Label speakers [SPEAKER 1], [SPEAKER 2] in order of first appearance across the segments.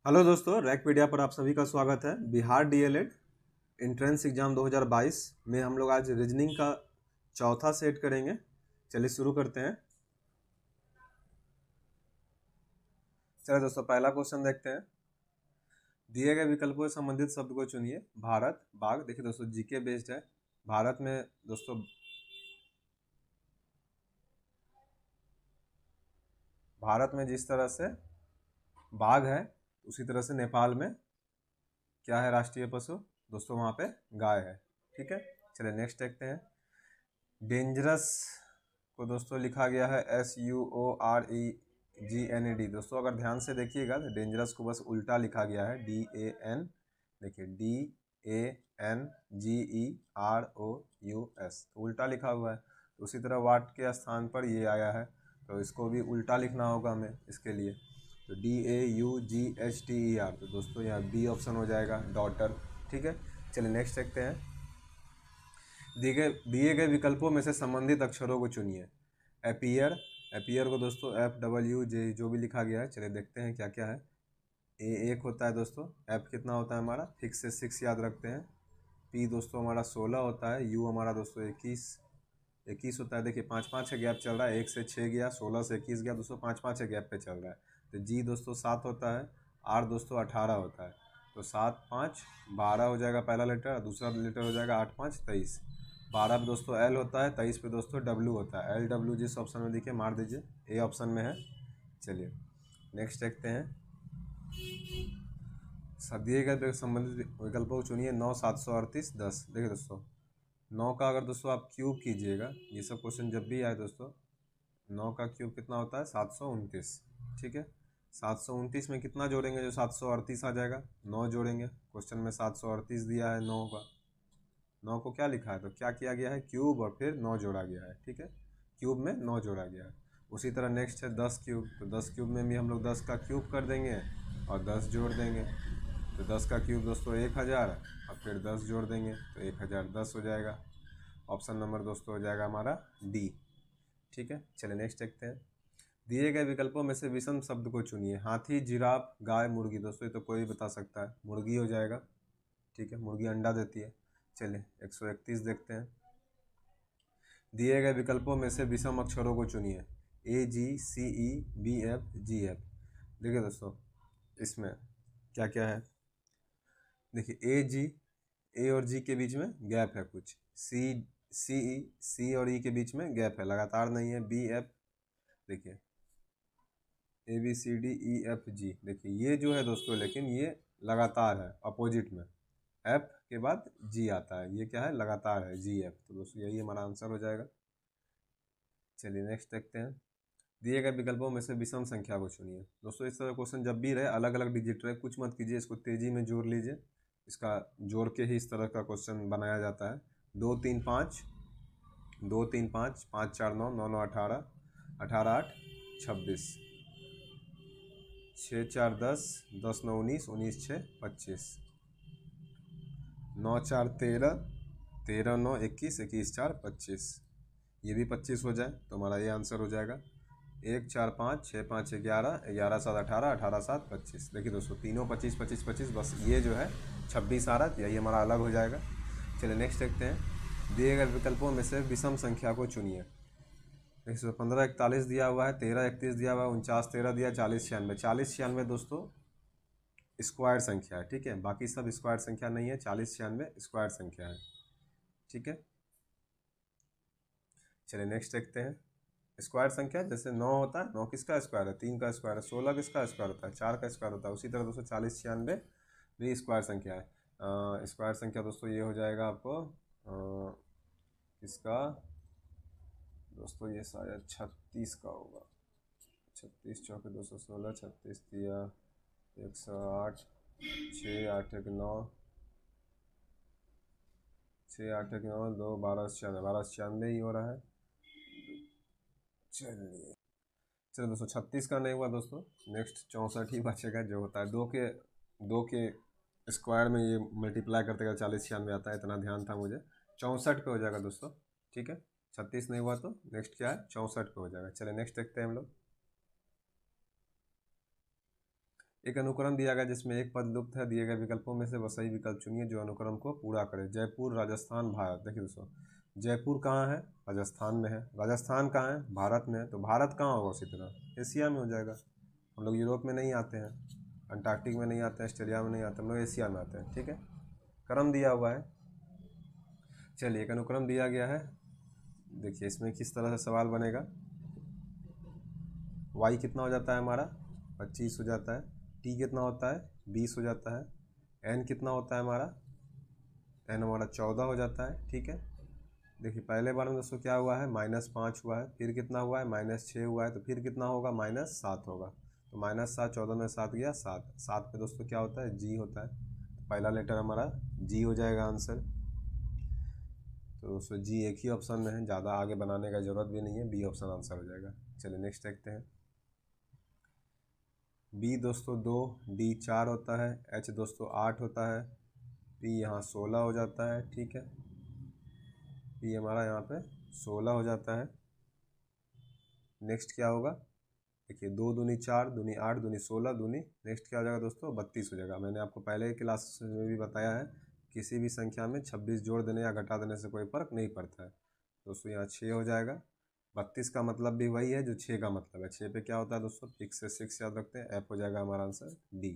[SPEAKER 1] Hello दोस्तों, रैकपीडिया पर आप सभी का स्वागत है। बिहार डीएलएड एंट्रेंस एग्जाम 2022 में हम लोग आज रीजनिंग का चौथा सेट करेंगे। चलिए शुरू करते हैं। चलिए दोस्तों, पहला क्वेश्चन देखते हैं। दिए गए विकल्पों से संबंधित शब्द को चुनिए। भारत, बाघ। देखिए दोस्तों, जीके बेस्ड है। भारत में दोस्तों जिस तरह से बाघ है, उसी तरह से नेपाल में क्या है राष्ट्रीय पशु दोस्तों? वहाँ पे गाय है। ठीक है, चलिए नेक्स्ट देखते हैं। डेंजरस को दोस्तों लिखा गया है SUOREGNED। दोस्तों अगर ध्यान से देखिएगा तो डेंजरस को बस उल्टा लिखा गया है DAN। देखिए DANGEROUS, तो उल्टा लिखा हुआ है। तो उसी तरह वाट के स्थान पर ये आया है, तो इसको भी उल्टा लिखना होगा हमें इसके लिए। तो DAUGHTER, तो दोस्तों यहाँ बी ऑप्शन हो जाएगा, डॉटर। ठीक है, चलिए नेक्स्ट देखते हैं। दिए गए विकल्पों में से संबंधित अक्षरों को चुनिए। एपियर को दोस्तों FWJ जो भी लिखा गया है। चलिए देखते हैं क्या क्या है। A 1 होता है दोस्तों। F कितना होता है हमारा? फिक्स से 6 याद रखते हैं। P दोस्तों हमारा 16 होता है। U हमारा दोस्तों 21 होता है। देखिए 5-5 का गैप चल रहा है। 1 से 6 गया, 16 से 21 गया दोस्तों, 5-5 के गैप पे चल रहा है। तो G दोस्तों 7 होता है। R दोस्तों 18 होता है। तो 7 5 12 हो जाएगा पहला लेटर, दूसरा लेटर हो जाएगा 8 5 23। 12 पे दोस्तों L होता है, 23 पे दोस्तों W होता है। LW जिस ऑप्शन में देखिए मार दीजिए, A ऑप्शन में है। चलिए नेक्स्ट देखते हैं। दिए गए संबंधित विकल्पों को चुनिए। 9 738 10। देखिए दोस्तों 9 का अगर दोस्तों आप क्यूब कीजिएगा, ये सब क्वेश्चन जब भी आए दोस्तों, 9 का क्यूब कितना होता है? 729। ठीक है, 729 में कितना जोड़ेंगे जो 738 आ जाएगा? 9 जोड़ेंगे। क्वेश्चन में 738 दिया है 9 का। 9 को क्या लिखा है? तो क्या किया गया है? क्यूब और फिर 9 जोड़ा गया है। ठीक है, क्यूब में 9 जोड़ा गया है। उसी तरह नेक्स्ट है 10 क्यूब। तो 10 क्यूब में भी हम लोग 10 का क्यूब कर देंगे और 10 जोड़ देंगे। तो 10 का क्यूब दोस्तों 1000 और फिर 10 जोड़ देंगे तो 1010 हो जाएगा। ऑप्शन नंबर दोस्तों हो जाएगा हमारा डी। ठीक है, चलिए नेक्स्ट देखते हैं। दिए गए विकल्पों में से विषम शब्द को चुनिए। हाथी, जिराफ, गाय, मुर्गी। दोस्तों ये तो कोई बता सकता है, मुर्गी हो जाएगा। ठीक है, मुर्गी अंडा देती है। चलिए 131 देखते हैं। दिए गए विकल्पों में से विषम अक्षरों को चुनिए। AGCEBFGF। देखिए दोस्तों इसमें क्या क्या है। देखिए A और G के बीच में गैप है कुछ। C और E के बीच में गैप है, लगातार नहीं है। BF देखिए ABCDEFG। देखिए ये जो है दोस्तों, लेकिन ये लगातार है अपोजिट में। F के बाद G आता है, ये क्या है? लगातार है, GF। तो दोस्तों यही हमारा आंसर हो जाएगा। चलिए नेक्स्ट देखते हैं। दिए गए विकल्पों में से विषम संख्या को चुनिए। दोस्तों इस तरह क्वेश्चन जब भी रहे, अलग अलग डिजिट रहे, कुछ मत कीजिए, इसको तेजी में जोड़ लीजिए। इसका जोड़ के ही इस तरह का क्वेश्चन बनाया जाता है। 2 3 5, 2 3 5, 5 4 9, 9 9 18, 18 8 26, 6 4 10, 10 9 19, 19 6 25, 9 4 13, 13 9 21, 21 4 25। ये भी 25 हो जाए तो हमारा ये आंसर हो जाएगा। 1 4 5 6 5 11, 11 7 18, 18 7 25। देखिए दोस्तों तीनों 25 25 25, बस ये जो है 26 आ रहा है, यही हमारा अलग हो जाएगा। चलिए नेक्स्ट देखते हैं। दिए गए विकल्पों में से विषम संख्या को चुनिए। देखिए 15 41 दिया हुआ है, 13 31 दिया हुआ है, 49 13 दिया, 40 96। 40 96 दोस्तों स्क्वायर संख्या है। ठीक है, बाकी सब स्क्वायर संख्या नहीं है, 40 96 स्क्वायर संख्या है। ठीक है, चलिए नेक्स्ट देखते हैं। स्क्वायर संख्या जैसे 9 होता है, 9 किसका स्क्वायर है? 3 का स्क्वायर है। 16 किसका स्क्वायर होता है? 4 का स्क्वायर होता है। उसी तरह दोस्तों 40 96 भी स्क्वायर संख्या है। स्क्वायर संख्या दोस्तों ये हो जाएगा आपको किसका दोस्तों? ये शायद 36 का होगा। 36 चौके 216, 36 दिया 108, 6 8 1 9, 6 8 1 9 2 12 96, 12 96 ही हो रहा है। चलिए दोस्तों 36 का नहीं हुआ दोस्तों, नेक्स्ट 64 ही बचेगा जो होता है। दो के स्क्वायर में ये मल्टीप्लाई करते करते 40 96 आता है, इतना ध्यान था मुझे। 64 पे हो जाएगा दोस्तों। ठीक है, 36 नहीं हुआ तो नेक्स्ट क्या है? 64 पे हो जाएगा। चलिए नेक्स्ट देखते हैं हम लोग। एक अनुक्रम दिया गया जिसमें एक पद लुप्त है, दिए गए विकल्पों में से वह सही विकल्प चुनिए जो अनुक्रम को पूरा करे। जयपुर राजस्थान भारत। देखिए दोस्तों, जयपुर कहाँ है? राजस्थान में है। राजस्थान कहाँ है? भारत में है। तो भारत कहाँ होगा? उसी तरह एशिया में हो जाएगा। हम लोग यूरोप में नहीं आते हैं, अंटार्कटिक में नहीं आते हैं, ऑस्ट्रेलिया में नहीं आते, हम लोग एशिया में आते हैं। ठीक है, क्रम दिया हुआ है। चलिए, एक अनुक्रम दिया गया है। देखिए इसमें किस तरह से सवाल बनेगा। y कितना हो जाता है हमारा? 25 हो जाता है। t कितना होता है? 20 हो जाता है। n कितना होता है हमारा? n हमारा 14 हो जाता है। ठीक है, देखिए पहले बार में दोस्तों क्या हुआ है? -5 हुआ है, फिर कितना हुआ है? -6 हुआ है, तो फिर कितना होगा? -7 होगा। तो -7, 14 में 7 गया 7। 7 पे दोस्तों क्या होता है? जी होता है। तो पहला लेटर हमारा जी हो जाएगा आंसर। तो दोस्तों जी एक ही ऑप्शन में है, ज़्यादा आगे बनाने का ज़रूरत भी नहीं है, बी ऑप्शन आंसर हो जाएगा। चलिए नेक्स्ट देखते हैं। बी दोस्तों 2, डी 4 होता है, एच दोस्तों 8 होता है, पी यहाँ 16 हो जाता है। ठीक है, पी हमारा यहाँ पे 16 हो जाता है। नेक्स्ट क्या होगा? देखिए 2 दूनी 4, दूनी 8, दूनी 16, दूनी नेक्स्ट क्या हो जाएगा दोस्तों? 32 हो जाएगा। मैंने आपको पहले क्लास में भी बताया है, किसी भी संख्या में 26 जोड़ देने या घटा देने से कोई फर्क नहीं पड़ता है। दोस्तों यहाँ 6 हो जाएगा। 32 का मतलब भी वही है जो 6 का मतलब है। 6 पे क्या होता है दोस्तों? फिक्स से 6 याद रखते हैं। एफ हो जाएगा हमारा आंसर डी।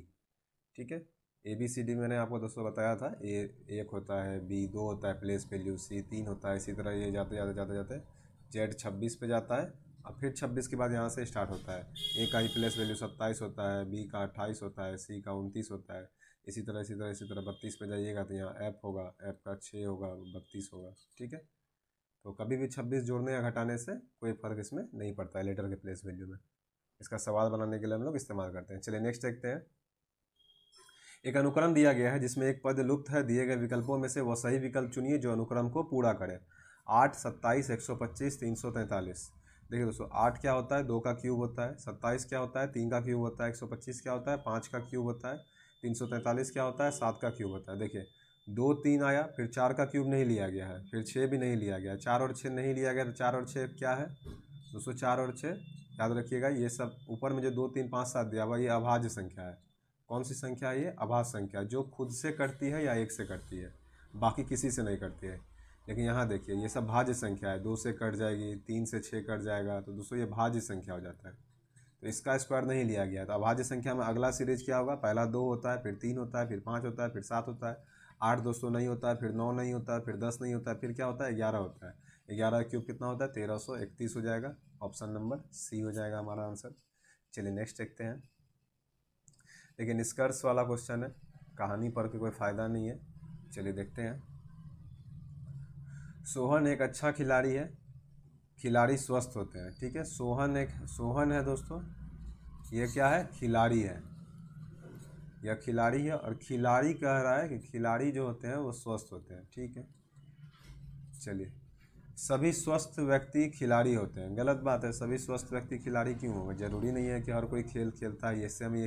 [SPEAKER 1] ठीक है, ABCD मैंने आपको दोस्तों बताया था। ए 1 होता है, बी 2 होता है, प्लेस वैल्यू, सी 3 होता है। इसी तरह ये जाते जाते जाते जाते जेड 26 पे जाता है, और फिर 26 के बाद यहाँ से स्टार्ट होता है। ए का ही प्लेस वैल्यू 27 होता है, बी का 28 होता है, सी का 29 होता है। इसी तरह 32 पे जाइएगा तो यहाँ एफ होगा, एफ का 6 होगा, 32 होगा। ठीक है, तो कभी भी 26 जोड़ने या घटाने से कोई फ़र्क इसमें नहीं पड़ता है लेटर के प्लेस वैल्यू में। इसका सवाल बनाने के लिए हम लोग इस्तेमाल करते हैं। चलिए नेक्स्ट देखते हैं। एक अनुक्रम दिया गया है जिसमें एक पद लुप्त है, दिए गए विकल्पों में से वह सही विकल्प चुनिए जो अनुक्रम को पूरा करे। 8, 27, 125, 343। देखिए दोस्तों, 8 क्या होता है? 2 का क्यूब होता है। 27 क्या होता है? 3 का क्यूब होता है। 125 क्या होता है? 5 का क्यूब होता है। 343 क्या होता है? 7 का क्यूब होता है। देखिए 2, 3 आया, फिर 4 का क्यूब नहीं लिया गया है, फिर 6 भी नहीं लिया गया, 4 और 6 नहीं लिया गया, तो 4 और 6 क्या है दोस्तों? 4 और 6 याद रखिएगा। ये सब ऊपर में जो 2, 3, 5, 7 दिया हुआ ये अभाज्य संख्या है। कौन सी संख्या है ये? अभाज्य संख्या, जो खुद से कटती है या 1 से कटती है, बाकी किसी से नहीं कटती है। लेकिन यहाँ देखिए ये सब भाज्य संख्या है, 2 से कट जाएगी, 3 से 6 कट जाएगा, तो दोस्तों ये भाज्य संख्या हो जाता है। तो इसका स्क्वायर नहीं लिया गया। तो अभाज्य संख्या में अगला सीरीज क्या होगा? पहला 2 होता है, फिर 3 होता है, फिर 5 होता है, फिर 7 होता है, 8 दोस्तों नहीं होता है, फिर 9 नहीं होता है, फिर 10 नहीं होता है, फिर क्या होता है? 11 होता है। 11 क्यूब कितना होता है? 1331 हो जाएगा। ऑप्शन नंबर सी हो जाएगा हमारा आंसर। चलिए नेक्स्ट देखते हैं। लेकिन निष्कर्ष वाला क्वेश्चन है, कहानी पढ़ के कोई फ़ायदा नहीं है। चलिए देखते हैं। सोहन एक अच्छा खिलाड़ी है, खिलाड़ी स्वस्थ होते हैं। ठीक है, सोहन है दोस्तों, ये क्या है? खिलाड़ी है, यह खिलाड़ी है, और खिलाड़ी कह रहा है कि खिलाड़ी जो होते हैं वो स्वस्थ होते हैं। ठीक है, चलिए सभी स्वस्थ व्यक्ति खिलाड़ी होते हैं, गलत बात है। सभी स्वस्थ व्यक्ति खिलाड़ी क्यों होगा? ज़रूरी नहीं है कि हर कोई खेल खेलता है। इससे हमें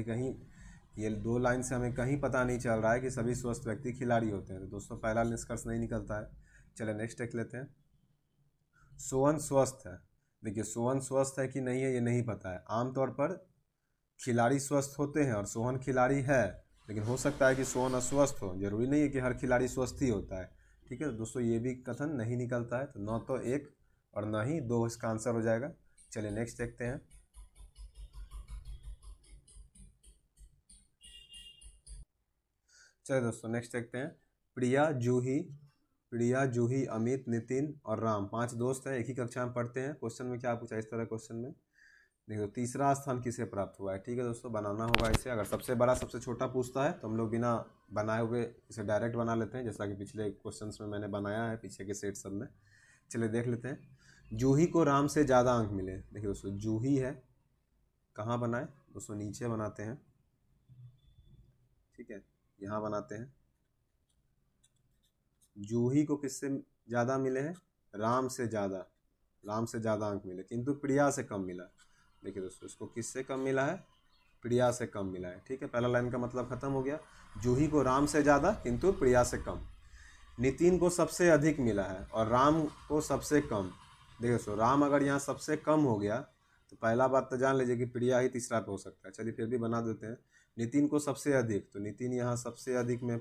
[SPEAKER 1] ये 2 लाइन से हमें कहीं पता नहीं चल रहा है कि सभी स्वस्थ व्यक्ति खिलाड़ी होते हैं। तो दोस्तों पहला निष्कर्ष नहीं निकलता है। चलिए नेक्स्ट देख लेते हैं। सोहन स्वस्थ है। देखिए सोहन स्वस्थ है कि नहीं है ये नहीं पता है। आमतौर पर खिलाड़ी स्वस्थ होते हैं और सोहन खिलाड़ी है, लेकिन हो सकता है कि सोहन अस्वस्थ हो। जरूरी नहीं है कि हर खिलाड़ी स्वस्थ ही होता है। ठीक है दोस्तों, ये भी कथन नहीं निकलता है। तो न तो 1 और न ही 2 इसका आंसर हो जाएगा। चलिए नेक्स्ट देखते हैं। चलिए दोस्तों नेक्स्ट देखते हैं। प्रिया, जूही, अमित, नितिन और राम 5 दोस्त हैं, एक ही कक्षा में पढ़ते हैं। क्वेश्चन में क्या पूछा? इस तरह क्वेश्चन में देखो तीसरा स्थान किसे प्राप्त हुआ है। ठीक है दोस्तों, बनाना होगा इसे। अगर सबसे बड़ा सबसे छोटा पूछता है तो हम लोग बिना बनाए हुए इसे डायरेक्ट बना लेते हैं, जैसा कि पिछले क्वेश्चंस में मैंने बनाया है पीछे के सेट सब में। चलिए देख लेते हैं। जूही को राम से ज़्यादा अंक मिले। देखिए दोस्तों जूही है, कहाँ बनाए दोस्तों? नीचे बनाते हैं। ठीक है, यहाँ बनाते हैं। जूही को किससे ज़्यादा मिले हैं? राम से ज़्यादा अंक मिले, किंतु प्रिया से कम मिला। देखिए दोस्तों इसको किससे कम मिला है? प्रिया से कम मिला है। ठीक है, पहला लाइन का मतलब खत्म हो गया। जूही को राम से ज़्यादा किंतु प्रिया से कम। नितिन को सबसे अधिक मिला है और राम को सबसे कम। देखिए दोस्तों राम अगर यहाँ सबसे कम हो गया तो पहला बात तो जान लीजिए कि प्रिया ही तीसरा पे हो सकता है। चलिए फिर भी बना देते हैं। नितिन को सबसे अधिक, तो नितिन यहाँ सबसे अधिक में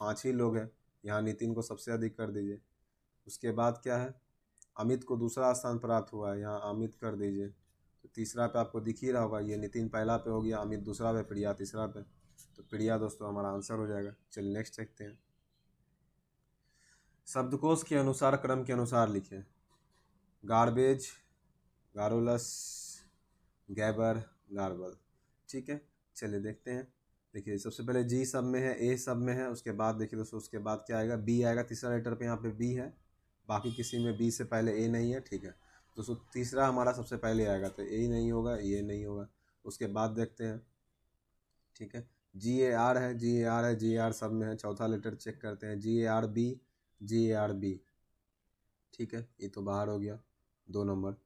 [SPEAKER 1] 5 ही लोग हैं, यहाँ नितिन को सबसे अधिक कर दीजिए। उसके बाद क्या है, अमित को दूसरा स्थान प्राप्त हुआ है, यहाँ अमित कर दीजिए। तो तीसरा पे आपको दिख ही रहा होगा, ये नितिन पहला पे हो गया, अमित दूसरा पे, प्रिया तीसरा पे। तो प्रिया दोस्तों हमारा आंसर हो जाएगा। चलिए नेक्स्ट देखते हैं। शब्दकोश के अनुसार क्रम के अनुसार लिखें। Garbage, garrulous, gabber, garble. ठीक है, चलिए देखते हैं। देखिए सबसे पहले जी सब में है, ए सब में है, उसके बाद देखिए दोस्तों उसके बाद क्या आएगा, बी आएगा। तीसरा लेटर पे यहाँ पे बी है, बाकी किसी में बी से पहले ए नहीं है। ठीक है दोस्तों, तीसरा हमारा सबसे पहले आएगा, तो ए नहीं होगा, ये नहीं होगा। उसके बाद देखते हैं। ठीक है, जी ए आर है, जी ए आर है, जी ए आर सब में है। चौथा लेटर चेक करते हैं, G A R B, G A R B. ठीक है, ये तो बाहर हो गया 2 number.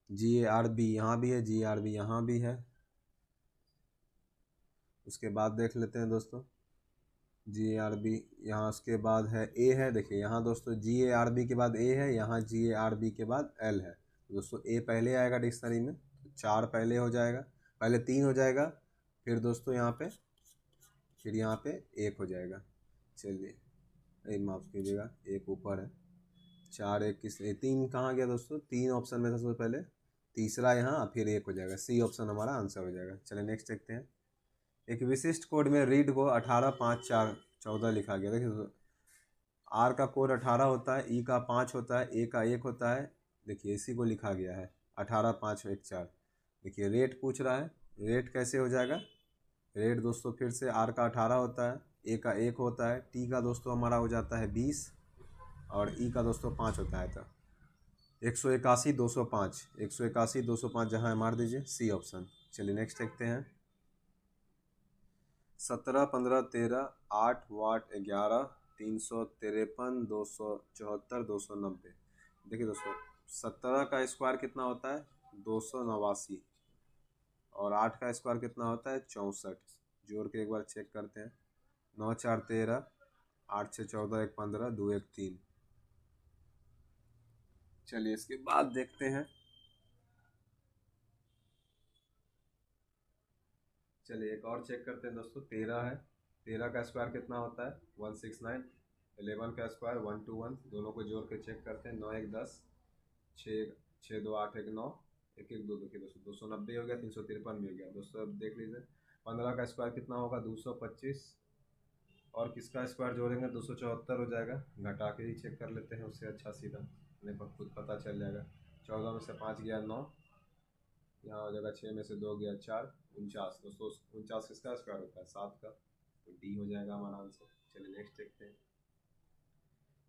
[SPEAKER 1] G A R B यहाँ भी है, जी ए आर बी यहाँ भी है। उसके बाद देख लेते हैं दोस्तों, जी ए आर बी यहाँ, उसके बाद है ए है। देखिए यहाँ दोस्तों जी ए आर बी के बाद ए है, यहाँ जी ए आर बी के बाद एल है। तो दोस्तों ए पहले आएगा डिक्शनरी में, तो 4 पहले हो जाएगा, पहले 3 हो जाएगा, फिर दोस्तों यहाँ पे, फिर यहाँ पे 1 हो जाएगा। चलिए माफ़ कीजिएगा, 1 ऊपर है, 4 1 किस 3 कहाँ गया दोस्तों, 3 ऑप्शन में था सबसे पहले, तीसरा यहाँ, फिर 1 हो जाएगा। सी ऑप्शन हमारा आंसर हो जाएगा। चलिए नेक्स्ट देखते हैं। एक विशिष्ट कोड में रीड को 18 5 4 14 लिखा गया। देखिए तो आर का कोड 18 होता है, ई का 5 होता है, ए का 1 होता है। देखिए इसी को लिखा गया है 18 5 1 4। देखिए रेट पूछ रहा है, रेट कैसे हो जाएगा। रेट दोस्तों फिर से आर का 18 होता है, ए का 1 होता है, टी का दोस्तों हमारा हो जाता है 20 और ई का दोस्तों 5 होता है। तो 181 205, 181 205 जहाँ है मार दीजिए, सी ऑप्शन। चलिए नेक्स्ट देखते हैं। 17 15 13 8 वाट 11 353 274 290। देखिए दोस्तों 17 का स्क्वायर कितना होता है, 289, और 8 का स्क्वायर कितना होता है, 64। जोड़ के एक बार चेक करते हैं। 9 4 13, 8 6 14, 1 15, 2 1 3। चलिए इसके बाद देखते हैं। चलिए एक और चेक करते हैं दोस्तों। 13 है, 13 का स्क्वायर कितना होता है, 169। 11 का स्क्वायर 121, दोनों को जोड़ के चेक करते हैं। 9 1 10, 6 6 2 8 1 9, 1 1 2। देखिए दोस्तों 290 हो गया, 353 भी हो गया। दोस्तों अब देख लीजिए 15 का स्क्वायर कितना होगा, 225, और किसका स्क्वायर जोड़ेंगे, 274 हो जाएगा। घटा के ही चेक कर लेते हैं, उससे अच्छा सीधा नहीं पर खुद पता चल जाएगा। 14 में से 5 गया 9, यहाँ हो जाएगा 6 में से 2 गया 4, 49। दोस्तों 49 किसका स्क्वायर होता है, 7 का, तो डी हो जाएगा हमारा आंसर। चलिए नेक्स्ट देखते हैं।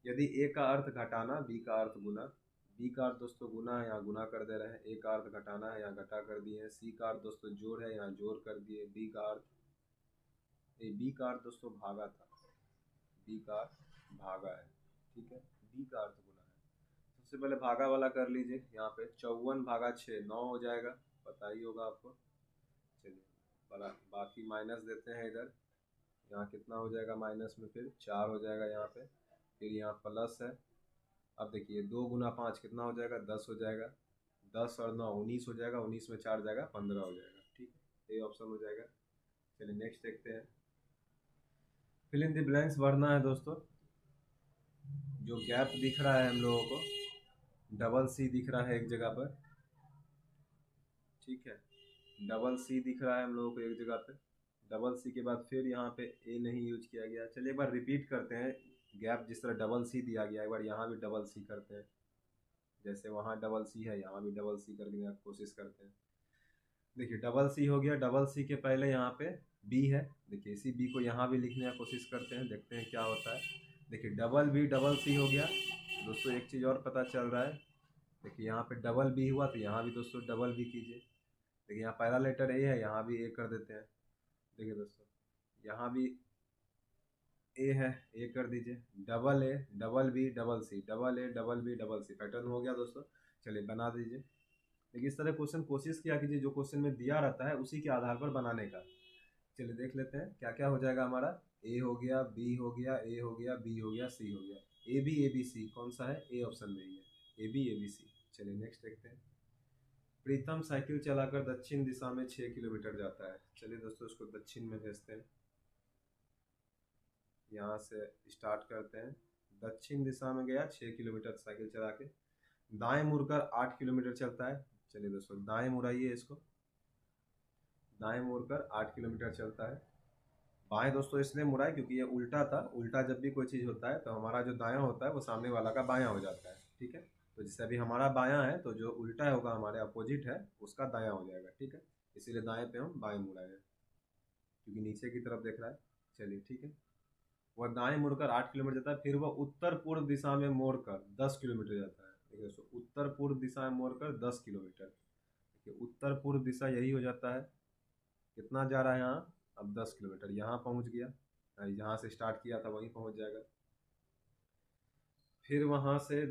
[SPEAKER 1] यदि ए का अर्थ घटाना, बी का अर्थ गुना, बी का अर्थ दोस्तों गुना है, यहाँ गुना कर दे रहे हैं। ए का अर्थ घटाना है, यहाँ घटा कर दिए हैं। सी का अर्थ दोस्तों जोड़ है, यहाँ जोड़ कर दिए। बी का अर्थ दोस्तों भागा था, बी का अर्थ भागा है। ठीक है, बी का अर्थ गुना है। सबसे पहले भागा वाला कर लीजिए। यहाँ पे 54 भागा 6 9 हो जाएगा, पता ही होगा आपको। चलिए बड़ा बाकी माइनस देते हैं इधर, यहाँ कितना हो जाएगा माइनस में, फिर 4 हो जाएगा यहाँ पे, फिर यहाँ प्लस है। अब देखिए 2 गुना 5 कितना हो जाएगा, 10 हो जाएगा। 10 और 9 19 हो जाएगा, 19 में 4 जाएगा 15 हो जाएगा। ठीक है, ये ऑप्शन हो जाएगा। चलिए नेक्स्ट देखते हैं। फिल इन द ब्लैंक्स भरना है दोस्तों। जो गैप दिख रहा है हम लोगों को, डबल सी दिख रहा है एक जगह पर। ठीक है, डबल सी दिख रहा है हम लोगों को एक जगह पे। डबल सी के बाद फिर यहाँ पे ए नहीं यूज किया गया। चलिए एक बार रिपीट करते हैं। गैप जिस तरह डबल सी दिया गया है, एक बार यहाँ भी डबल सी करते हैं। जैसे वहाँ डबल सी है, यहाँ भी डबल सी करने की कोशिश करते हैं। देखिए डबल सी हो गया, डबल सी के पहले यहाँ पे बी है। देखिए इसी बी को यहाँ भी लिखने की कोशिश करते हैं, देखते हैं क्या होता है। देखिए डबल बी डबल सी हो गया। दोस्तों एक चीज़ और पता चल रहा है, देखिए यहाँ पे डबल बी हुआ, तो यहाँ भी दोस्तों डबल बी कीजिए। देखिए यहाँ पहला लेटर ए है, यहाँ भी ए कर देते हैं। देखिए दोस्तों यहाँ भी ए है, ए कर दीजिए। Double A double B double C, double A double B double C, pattern हो गया दोस्तों। चलिए बना दीजिए। देखिए इस तरह क्वेश्चन कोशिश किया कीजिए, जो क्वेश्चन में दिया रहता है उसी के आधार पर बनाने का। चलिए देख लेते हैं क्या क्या हो जाएगा हमारा। ए हो गया, बी हो गया, ए हो गया, बी हो गया, सी हो गया। ए बी सी कौन सा है, ए ऑप्शन में ही है, ए बी सी। चलिए नेक्स्ट देखते हैं। प्रीतम साइकिल चलाकर दक्षिण दिशा में 6 किलोमीटर जाता है। चलिए दोस्तों इसको दक्षिण में भेजते हैं, यहाँ से स्टार्ट करते हैं। दक्षिण दिशा में गया 6 किलोमीटर साइकिल चला के, दाएं मुड़कर 8 किलोमीटर चलता है। चलिए दोस्तों दाएं मुड़ाइए इसको, दाएं मुड़कर 8 किलोमीटर चलता है। बाएं दोस्तों इसलिए मुड़ा है क्योंकि ये उल्टा था, उल्टा जब भी कोई चीज़ होता है तो हमारा जो दायां होता है वो सामने वाला का बायां हो जाता है, ठीक है। तो जैसे अभी हमारा बायां है तो जो उल्टा होगा हमारे अपोजिट है उसका दायां हो जाएगा, ठीक है। इसीलिए दाएं पे हम बाएं मुड़ाए हैं क्योंकि नीचे की तरफ देख रहा है। चलिए ठीक है, वह दाएं मुड़कर 8 किलोमीटर जाता है, फिर वह उत्तर पूर्व दिशा में मोड़कर 10 किलोमीटर जाता है। देखिए दोस्तों उत्तर पूर्व दिशा में मोड़कर 10 किलोमीटर, देखिए उत्तर पूर्व दिशा यही हो जाता है। कितना जा रहा है यहाँ, अब 10 किलोमीटर, यहाँ पहुँच गया, जहाँ से स्टार्ट किया था वहीं पहुँच जाएगा। फिर वहाँ से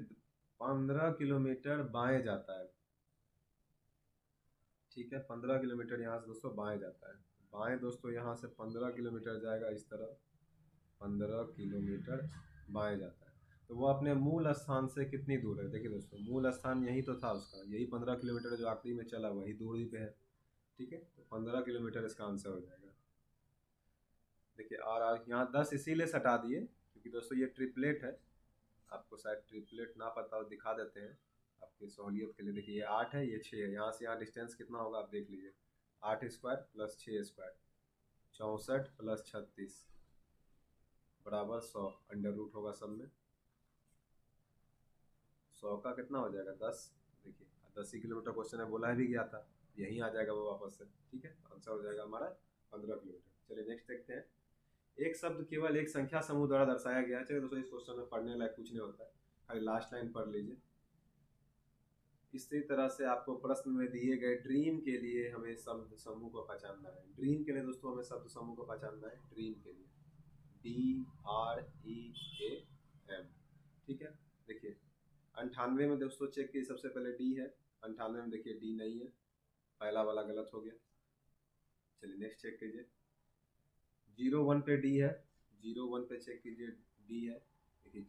[SPEAKER 1] 15 किलोमीटर बाएं जाता है, ठीक है। 15 किलोमीटर यहाँ से दोस्तों बाएं जाता है। बाएं दोस्तों यहाँ से 15 किलोमीटर जाएगा इस तरफ, 15 किलोमीटर बाएं जाता है। तो वो अपने मूल स्थान से कितनी दूर है, देखिए दोस्तों मूल स्थान यही तो था उसका, यही 15 किलोमीटर जो आखिरी में चला वही दूरी पे है, ठीक है। तो 15 किलोमीटर इसका आंसर हो जाएगा। देखिए आर यहाँ 10 इसीलिए सटा दिए क्योंकि दोस्तों ये ट्रिपलेट है, आपको शायद ट्रिपलेट ना पता हो, दिखा देते हैं आपकी सहूलियत के लिए। देखिए ये 8 है, ये 6 है, यहाँ से यहाँ डिस्टेंस कितना होगा आप देख लीजिए, 8 स्क्वायर प्लस 6 स्क्वायर, 64 प्लस 36 बराबर 100, अंडर रूट होगा सब में, 100 का कितना हो जाएगा 10। देखिए 10 ही किलोमीटर क्वेश्चन है, बोला भी गया था, यहीं आ जाएगा वो वापस से, ठीक है। आंसर हो जाएगा हमारा 15 किलोमीटर। चलिए नेक्स्ट देखते हैं। एक शब्द केवल एक संख्या समूह द्वारा दर्शाया गया है। चलिए दोस्तों इस क्वेश्चन में पढ़ने लायक कुछ नहीं होता है, खाली लास्ट लाइन पढ़ लीजिए। इसी तरह से आपको प्रश्न में दिए गए ड्रीम के लिए हमें शब्द समूह को पहचानना है। ड्रीम के लिए दोस्तों हमें शब्द समूह को पहचानना है, ड्रीम के लिए DREAM, ठीक है। देखिए 98 में दोस्तों चेक की, सबसे पहले डी है, 98 में देखिए डी नहीं है, पहला वाला गलत हो गया। चलिए नेक्स्ट चेक कीजिए, 01 पे डी है, 01 पे चेक कीजिए डी है, देखिए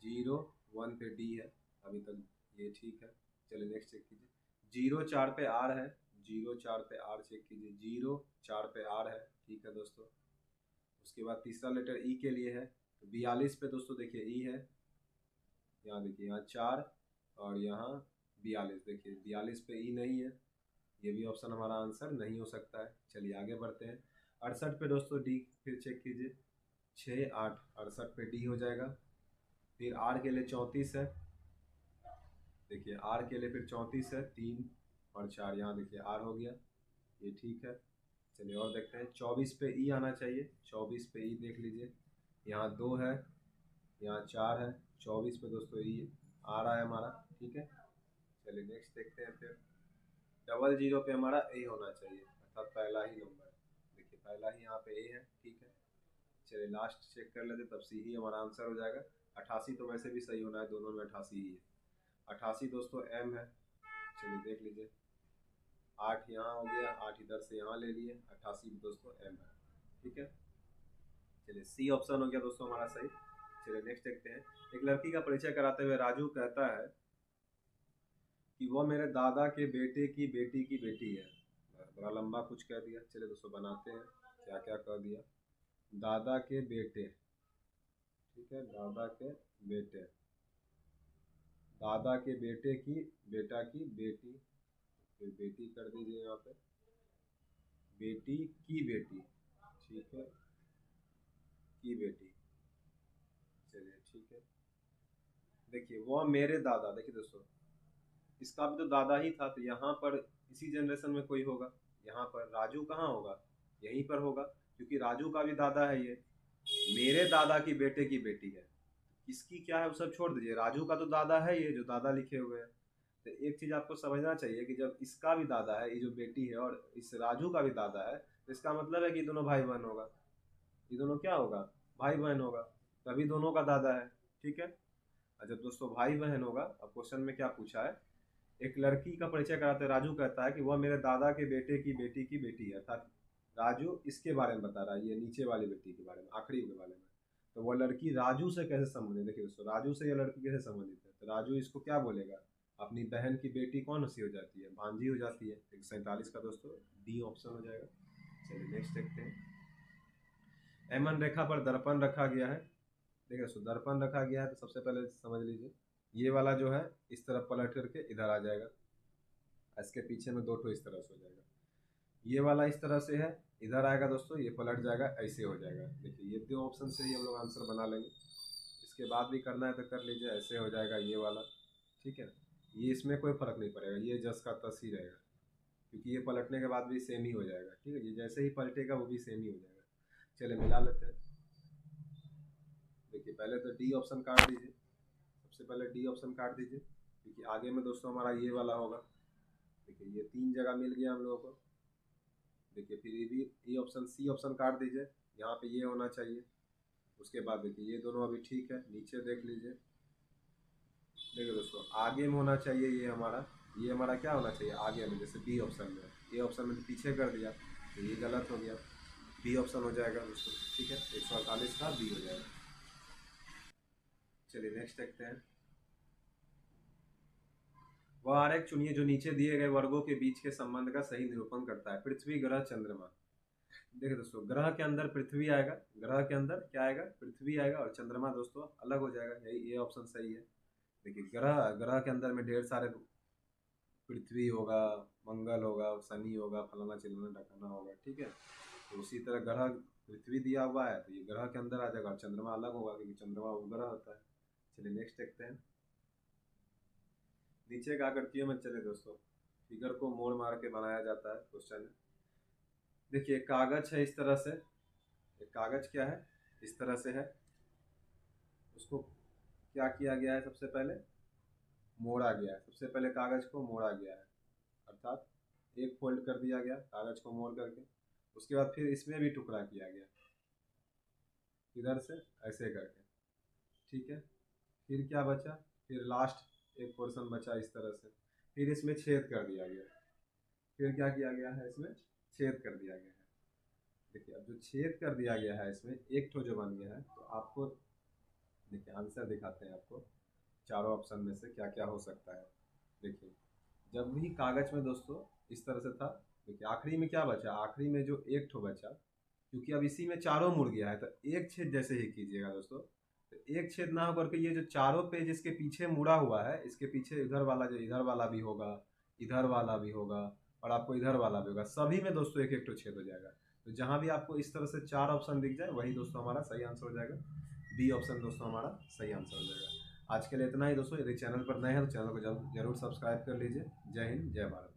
[SPEAKER 1] 01 पे डी है, अभी तक ये ठीक है। चलिए नेक्स्ट चेक कीजिए, 04 पे आर है, 04 पे आर चेक कीजिए, 04 पे आर है, ठीक है दोस्तों। उसके बाद तीसरा लेटर ई के लिए है, तो 42 पे दोस्तों देखिए ई है, यहाँ देखिए यहाँ 4 और यहाँ 42, देखिए 42 पे ई नहीं है, ये भी ऑप्शन हमारा आंसर नहीं हो सकता है। चलिए आगे बढ़ते हैं, 68 पे दोस्तों डी, फिर चेक कीजिए 6 8, 68 पे डी हो जाएगा। फिर आर के लिए 34 है, देखिए आर के लिए फिर 34 है, 3 और 4, यहाँ देखिए आर हो गया, ये ठीक है। चलिए और देखते हैं, 24 पे ई आना चाहिए, 24 पे ई देख लीजिए, यहाँ 2 है, यहाँ 4 है, 24 पे दोस्तों ई आ रहा है हमारा, ठीक है। चलिए नेक्स्ट देखते हैं, फिर 00 पे हमारा ए होना चाहिए, अर्थात पहला ही नंबर, देखिए पहला ही यहाँ पे ए है, ठीक है। चलिए लास्ट चेक कर लेते, तब सी ही हमारा आंसर हो जाएगा। 88 तो वैसे भी सही होना है, दोनों में 88 ही है, 88 दोस्तों एम है। चलिए देख लीजिए, 8 यहाँ हो गया, 8 इधर से यहाँ ले लिए, 88 दोस्तों एम है, ठीक है। चलिए सी ऑप्शन हो गया दोस्तों हमारा सही। चलिए नेक्स्ट देखते हैं, एक लड़की का परिचय कराते हुए राजू कहता है कि वह मेरे दादा के बेटे की बेटी की बेटी है। बड़ा लंबा कुछ कह दिया, चलिए दोस्तों बनाते हैं क्या क्या कह दिया। दादा के बेटे, ठीक है, दादा के बेटे, दादा के बेटे की बेटा की बेटी, फिर बेटी कर दीजिए यहाँ पे, बेटी की बेटी, ठीक है, की बेटी। चलिए ठीक है, देखिए वह मेरे दादा, देखिए दोस्तों इसका भी तो दादा ही था, तो यहाँ पर इसी जनरेशन में कोई होगा, यहाँ पर राजू कहाँ होगा, यहीं पर होगा, क्योंकि राजू का भी दादा है, ये मेरे दादा की बेटे की बेटी है। किसकी क्या है वो सब छोड़ दीजिए, राजू का तो दादा है, ये जो दादा लिखे हुए हैं। तो एक चीज आपको समझना चाहिए कि जब इसका भी दादा है, ये जो बेटी है, और इस राजू का भी दादा है, तो इसका मतलब है कि दोनों भाई बहन होगा, ये दोनों क्या होगा, भाई बहन होगा, तभी दोनों का दादा है, ठीक है। और जब दोस्तों भाई बहन होगा, अब क्वेश्चन में क्या पूछा है, एक लड़की का परिचय कराते राजू कहता है कि वह मेरे दादा के बेटे की बेटी की बेटी है, अर्थात राजू इसके बारे में बता रहा है, ये नीचे वाली बेटी के बारे में, आखिरी के बारे में। तो वह लड़की राजू से कैसे संबंधित, देखिए दोस्तों राजू से यह लड़की कैसे संबंधित है, तो राजू इसको क्या बोलेगा, अपनी बहन की बेटी कौन सी हो जाती है, भांजी हो जाती है। 147 का दोस्तों डी ऑप्शन हो जाएगा। चलिए नेक्स्ट देखते हैं। एमन रेखा पर दर्पण रखा गया है। देखिए दोस्तों दर्पण रखा गया है तो सबसे पहले समझ लीजिए ये वाला जो है इस तरफ पलट करके इधर आ जाएगा, इसके पीछे में दो ठो इस तरह से हो जाएगा। ये वाला इस तरह से है, इधर आएगा दोस्तों, ये पलट जाएगा, ऐसे हो जाएगा। देखिए ये दो ऑप्शन से ही हम लोग आंसर बना लेंगे। इसके बाद भी करना है तो कर लीजिए, ऐसे हो जाएगा ये वाला, ठीक है। ये इसमें कोई फर्क नहीं पड़ेगा, ये जस का तस ही रहेगा, क्योंकि ये पलटने के बाद भी सेम ही हो जाएगा, ठीक है। ये जैसे ही पलटेगा वो भी सेम ही हो जाएगा। चलिए मिला लेते हैं। देखिए पहले तो डी ऑप्शन काट दीजिए, सबसे पहले डी ऑप्शन काट दीजिए, क्योंकि आगे में दोस्तों हमारा ये वाला होगा। देखिए ये 3 जगह मिल गया हम लोगों को। देखिए फिर ये भी ये ऑप्शन सी ऑप्शन काट दीजिए, यहाँ पे ये होना चाहिए। उसके बाद देखिए ये दोनों अभी ठीक है, नीचे देख लीजिए। देखिए दोस्तों आगे में होना चाहिए ये हमारा क्या होना चाहिए आगे में, जैसे बी ऑप्शन में, ए ऑप्शन में तो पीछे कर दिया तो ये गलत हो गया, बी ऑप्शन हो जाएगा दोस्तों, ठीक है। 148 का बी हो जाएगा। चलिए नेक्स्ट देखते हैं। वह आरेख चुनिए जो नीचे दिए गए वर्गों के बीच के संबंध का सही निरूपण करता है। पृथ्वी, ग्रह, चंद्रमा। देखिए दोस्तों ग्रह के अंदर पृथ्वी आएगा, ग्रह के अंदर क्या आएगा, पृथ्वी आएगा, और चंद्रमा दोस्तों अलग हो जाएगा, यही ये ऑप्शन सही है। देखिए ग्रह ग्रह के अंदर में ढेर सारे, पृथ्वी होगा, मंगल होगा, शनि होगा, फलाना चिलाना ढकाना होगा, ठीक है। तो उसी तरह ग्रह पृथ्वी दिया हुआ है तो ये ग्रह के अंदर आ जाएगा, और चंद्रमा अलग होगा क्योंकि चंद्रमा उपग्रह होता है। चलिए नेक्स्ट देखते हैं। नीचे का आकृतियों में चले दोस्तों, फिगर को मोड़ मार के बनाया जाता है क्वेश्चन है। देखिए कागज है इस तरह से, एक कागज क्या है इस तरह से है, उसको क्या किया गया है, सबसे पहले मोड़ा गया है, सबसे पहले कागज को मोड़ा गया है, अर्थात एक फोल्ड कर दिया गया कागज को मोड़ करके। उसके बाद फिर इसमें भी टुकड़ा किया गया इधर से ऐसे करके, ठीक है। फिर क्या बचा, फिर लास्ट एक पोर्शन बचा इस तरह से, फिर इसमें छेद कर दिया गया, फिर क्या किया गया है, इसमें छेद कर दिया गया है। देखिए अब जो छेद कर दिया गया है इसमें एक ठो जो बन गया है, तो आपको देखिए आंसर दिखाते हैं आपको, चारों ऑप्शन में से क्या क्या हो सकता है। देखिए जब भी कागज में दोस्तों इस तरह से था, देखिए आखिरी में क्या बचा, आखिरी में जो एक ठो बचा, क्योंकि अब इसी में चारों मुड़ गया है तो एक छेद जैसे ही कीजिएगा दोस्तों। तो एक छेद ना होकर के ये जो चारों पेज इसके पीछे मुड़ा हुआ है, इसके पीछे इधर वाला जो इधर वाला भी होगा, इधर वाला भी होगा, और आपको इधर वाला भी होगा, सभी में दोस्तों एक एक ठो छेद हो जाएगा। तो जहां भी आपको इस तरह से 4 ऑप्शन दिख जाए वही दोस्तों हमारा सही आंसर हो जाएगा, बी ऑप्शन दोस्तों हमारा सही आंसर हो जाएगा। आज के लिए इतना ही दोस्तों, यदि चैनल पर नए हैं तो चैनल को जरूर सब्सक्राइब कर लीजिए। जय हिंद, जय भारत।